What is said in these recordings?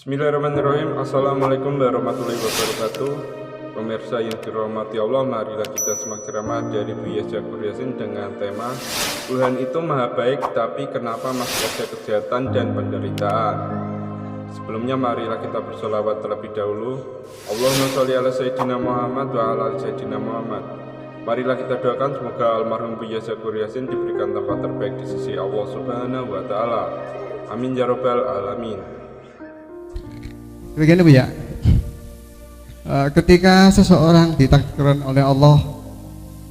Bismillahirrahmanirrahim. Assalamualaikum warahmatullahi wabarakatuh. Pemirsa yang dirahmati Allah, marilah kita simak ceramah dari Buya Syakur Yasin dengan tema Tuhan itu maha baik, tapi kenapa masih ada kejahatan dan penderitaan. Sebelumnya marilah kita bersolawat terlebih dahulu. Allahumma sholli ala Sayyidina Muhammad wa ala ali Sayyidina Muhammad. Marilah kita doakan semoga almarhum Buya Syakur Yasin diberikan tempat terbaik di sisi Allah Subhanahu wa Ta'ala. Amin ya Rabbal Alamin. Begini Bu ya, ketika seseorang ditakdirkan oleh Allah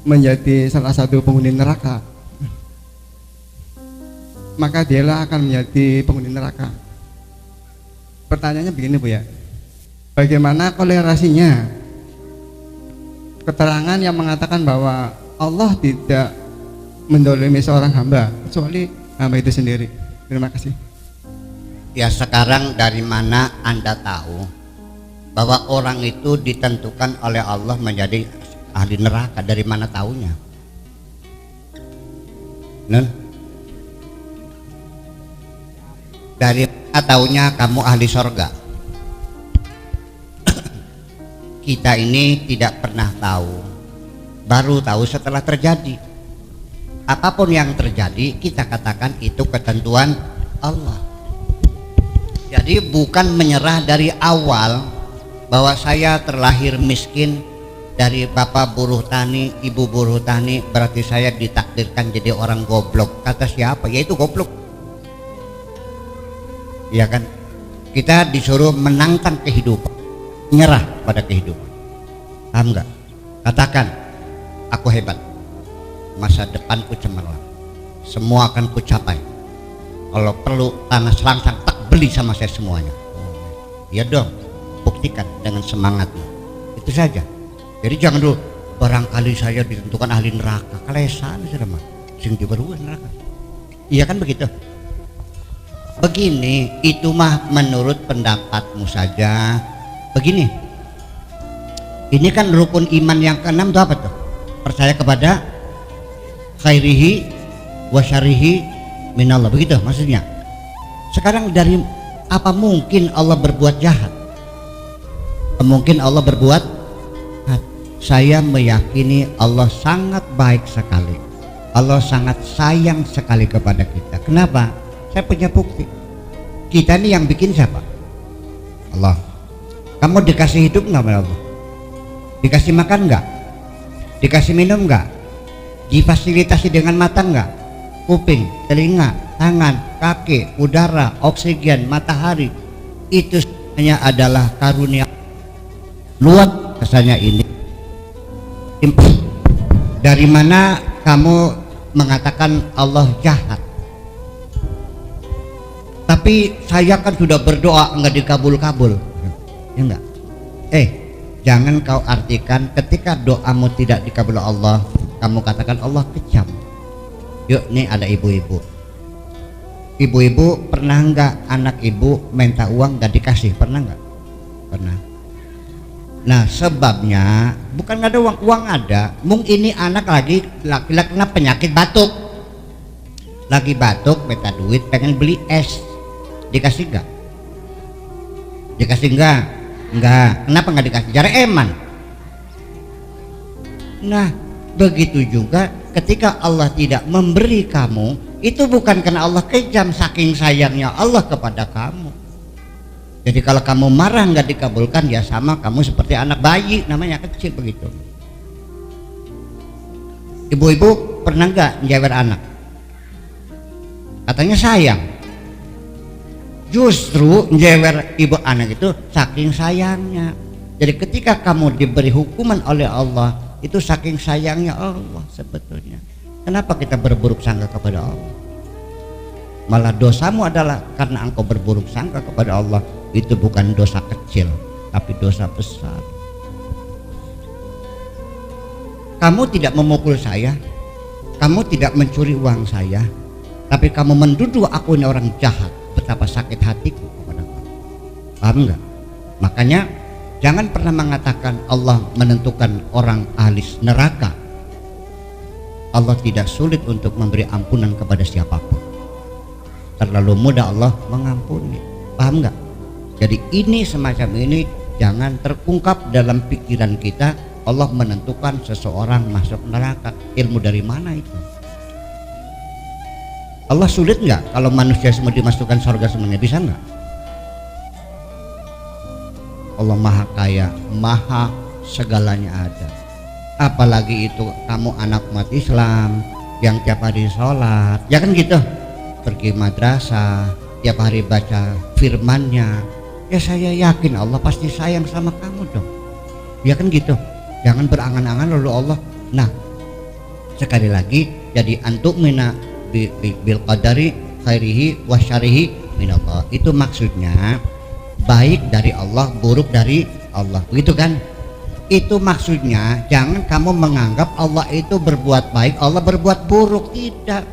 menjadi salah satu penghuni neraka, maka dialah akan menjadi penghuni neraka. Pertanyaannya begini Bu ya, bagaimana kolerasinya keterangan yang mengatakan bahwa Allah tidak mendolimi seorang hamba kecuali hamba itu sendiri? Terima kasih. Ya, sekarang dari mana Anda tahu bahwa orang itu ditentukan oleh Allah menjadi ahli neraka? Dari mana taunya? Nun? Dari mana taunya kamu ahli sorga? Kita ini tidak pernah tahu, baru tahu setelah terjadi. Apapun yang terjadi kita katakan itu ketentuan Allah. Jadi bukan menyerah dari awal bahwa saya terlahir miskin, dari bapak buruh tani, ibu buruh tani, berarti saya ditakdirkan jadi orang goblok. Kata siapa? Ya itu goblok. Iya kan? Kita disuruh menantang kehidupan, menyerah pada kehidupan. Paham nggak? Katakan, aku hebat, masa depanku cemerlang, semua akan kucapai. Kalau perlu tanah selangsang tak beli sama saya semuanya. Ya dong, buktikan dengan semangatmu. Itu saja. Jadi jangan dulu barangkali saya ditentukan ahli neraka. Kalesan sudah mah, sing diberuan neraka. Iya kan begitu? Begini, itu mah menurut pendapatmu saja. Begini, ini kan rukun iman yang keenam itu apa tuh? Percaya kepada khairihi wa syarihi minallah, begitu maksudnya. Sekarang dari apa mungkin Allah berbuat jahat? Mungkin Allah berbuat jahat. Saya meyakini Allah sangat baik sekali. Allah sangat sayang sekali kepada kita. Kenapa? Saya punya bukti. Kita ini yang bikin siapa? Allah. Kamu dikasih hidup nggak oleh Allah? Dikasih makan nggak? Dikasih minum nggak? Difasilitasi dengan mata nggak? Kuping, telinga, tangan, kaki, udara, oksigen, matahari, itu sebenarnya adalah karunia. Luar rasanya ini. Dari mana kamu mengatakan Allah jahat? Tapi saya kan sudah berdoa enggak dikabul-kabul. Ya enggak? Jangan kau artikan ketika doamu tidak dikabul Allah, kamu katakan Allah kejam. Yuk, nih ada ibu-ibu. Ibu-ibu pernah nggak anak ibu minta uang nggak dikasih? Pernah nggak? Pernah. Nah, sebabnya bukan nggak ada uang, uang ada. Mungkin ini anak lagi laki-laki kena penyakit batuk. Lagi batuk, minta duit, pengen beli es. Dikasih nggak? Dikasih nggak? Nggak. Kenapa nggak dikasih? Cara eman. Nah, begitu juga ketika Allah tidak memberi kamu, itu bukan karena Allah kejam, saking sayangnya Allah kepada kamu. Jadi kalau kamu marah nggak dikabulkan, ya sama kamu seperti anak bayi, namanya kecil begitu. Ibu-ibu pernah nggak njewer anak? Katanya sayang. Justru njewer ibu anak itu saking sayangnya. Jadi ketika kamu diberi hukuman oleh Allah, itu saking sayangnya Allah sebetulnya. Kenapa kita berburuk sangka kepada Allah? Malah dosamu adalah karena engkau berburuk sangka kepada Allah. Itu bukan dosa kecil, tapi dosa besar. Kamu tidak memukul saya, kamu tidak mencuri uang saya, tapi kamu menduduh aku ini orang jahat. Betapa sakit hatiku kepada kamu. Paham nggak? Makanya jangan pernah mengatakan Allah menentukan orang ahli neraka. Allah tidak sulit untuk memberi ampunan kepada siapapun. Terlalu mudah Allah mengampuni. Paham nggak? Jadi ini semacam ini jangan terungkap dalam pikiran kita. Allah menentukan seseorang masuk neraka. Ilmu dari mana itu? Allah sulit nggak kalau manusia semua dimasukkan surga semuanya? Bisa nggak? Allah maha kaya, maha segalanya ada. Apalagi itu kamu anak umat Islam yang tiap hari sholat, ya kan gitu, pergi madrasah, tiap hari baca firmannya, ya saya yakin Allah pasti sayang sama kamu dong, ya kan gitu. Jangan berangan-angan lalu Allah. Nah, sekali lagi, jadi antuk mina bil qadari khairihi wa syarihi minallah, itu maksudnya baik dari Allah, buruk dari Allah, begitu kan? Itu maksudnya jangan kamu menganggap Allah itu berbuat baik, Allah berbuat buruk. Tidak.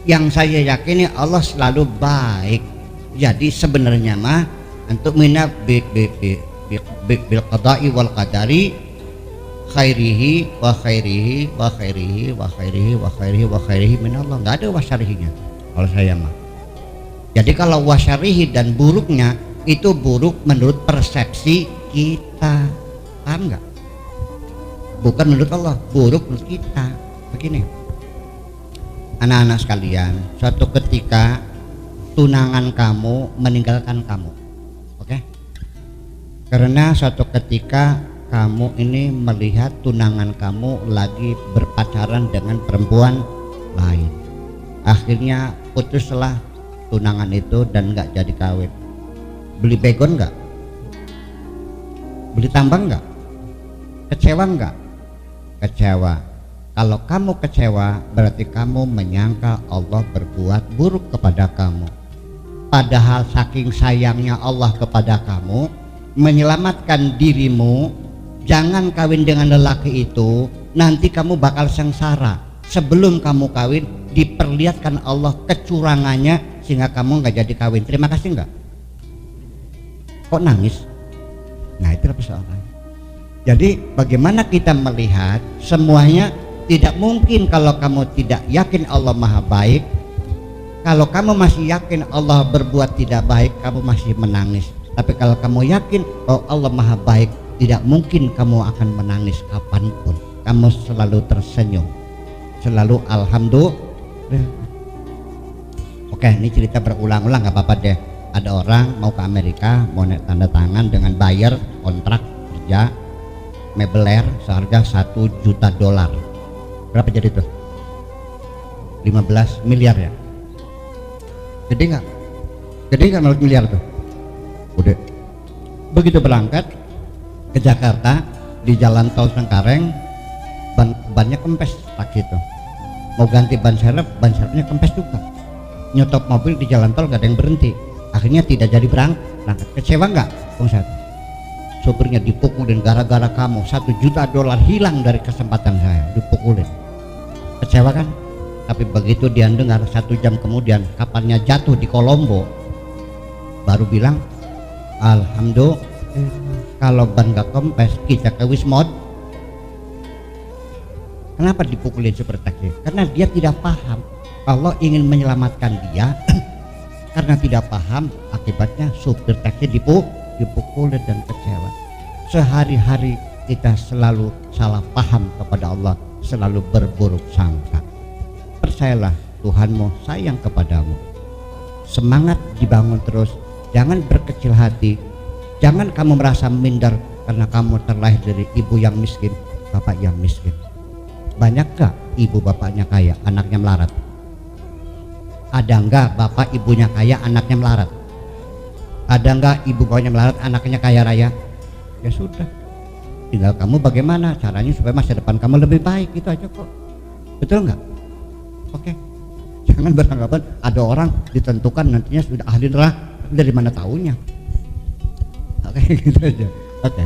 Yang saya yakini Allah selalu baik. Jadi sebenarnya mah untuk mina bil qada'i wal qadari khairihi wa khairihi wa khairihi wa khairihi wa khairihi wa khairihi minallah. Enggak ada wasyarihinya kalau saya mah. Jadi kalau wasyarihi dan buruknya itu buruk menurut persepsi kita, paham nggak? Bukan menurut Allah, buruk menurut kita. Begini, anak-anak sekalian, suatu ketika tunangan kamu meninggalkan kamu, oke? Karena suatu ketika kamu ini melihat tunangan kamu lagi berpacaran dengan perempuan lain, akhirnya putuslah tunangan itu dan nggak jadi kawin. Beli begon nggak? Beli tambang nggak? Kecewa nggak? Kecewa. Kalau kamu kecewa berarti kamu menyangka Allah berbuat buruk kepada kamu. Padahal saking sayangnya Allah kepada kamu, menyelamatkan dirimu, jangan kawin dengan lelaki itu, nanti kamu bakal sengsara. Sebelum kamu kawin diperlihatkan Allah kecurangannya sehingga kamu nggak jadi kawin. Terima kasih nggak? Kok nangis? Nah, itu persoalannya. Jadi bagaimana kita melihat semuanya tidak mungkin kalau kamu tidak yakin Allah maha baik. Kalau kamu masih yakin Allah berbuat tidak baik, kamu masih menangis. Tapi kalau kamu yakin bahwa Allah maha baik, tidak mungkin kamu akan menangis kapanpun. Kamu selalu tersenyum, selalu alhamdulillah. Oke, ini cerita berulang-ulang, nggak apa-apa deh. Ada orang mau ke Amerika, mau naik tanda tangan dengan buyer kontrak kerja mebeler seharga $1 juta. Berapa jadi tuh? 15 miliar ya? Gede nggak? Gede nggak 15 miliar tuh? Udah. Begitu berangkat ke Jakarta di jalan tol Cengkareng, bannya kempes taksi itu. Mau ganti ban serepnya kempes juga. Nyetop mobil di jalan tol gak ada yang berhenti. Akhirnya tidak jadi berangkat. Kecewa nggak, Bung Sat? Sopirnya dipukulin gara-gara kamu. $1 juta hilang dari kesempatan saya, dipukulin. Kecewa kan? Tapi begitu dia dengar 1 jam kemudian kapalnya jatuh di Kolombo, baru bilang alhamdulillah. Kalau ban gak kempes kita ke Wismod. Kenapa dipukulin super taksi? Karena dia tidak paham. Allah ingin menyelamatkan dia. Karena tidak paham, akibatnya supir taksi dipukulin dan kecewa. Sehari-hari kita selalu salah paham kepada Allah, selalu berburuk sangka. Percayalah, Tuhanmu sayang kepadamu. Semangat dibangun terus, jangan berkecil hati. Jangan kamu merasa minder karena kamu terlahir dari ibu yang miskin, bapak yang miskin. Banyak gak ibu bapaknya kaya, anaknya melarat? Ada enggak bapak ibunya kaya, anaknya melarat? Ada enggak ibu bapaknya melarat, anaknya kaya raya? Ya sudah, tinggal kamu bagaimana caranya supaya masa depan kamu lebih baik, itu aja kok. Betul nggak? Oke. Jangan beranggapan ada orang ditentukan nantinya sudah ahli neraka, dari mana taunya? Oke, gitu aja. Oke.